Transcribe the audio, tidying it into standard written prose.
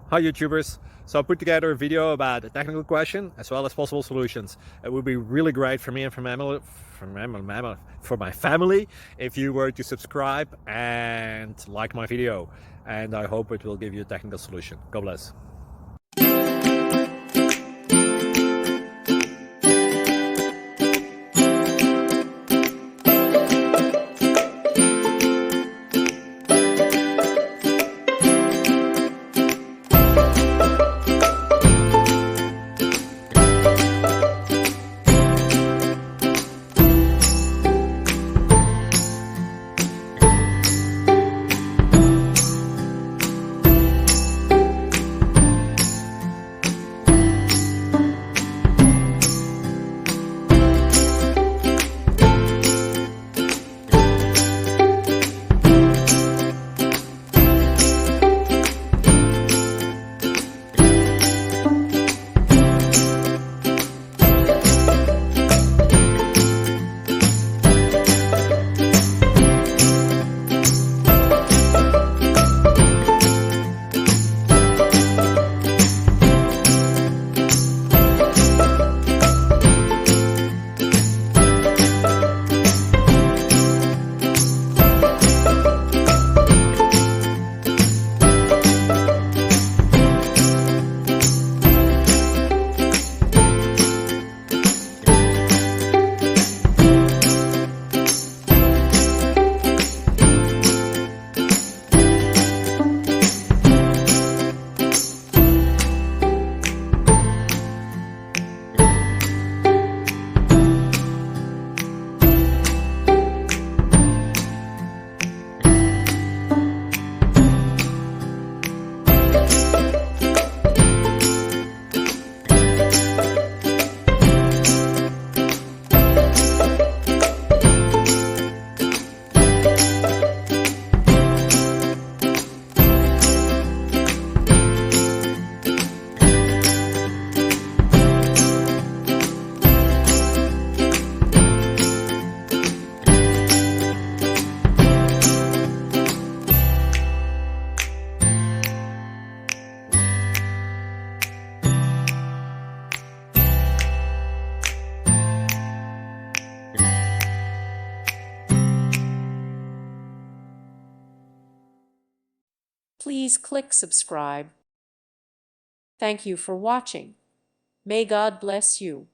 Hi YouTubers! So I put together a video about a technical question as well as possible solutions. It would be really great for me and for my family if you were to subscribe and like my video, and I hope it will give you a technical solution. God bless. Please click subscribe. Thank you for watching. May God bless you.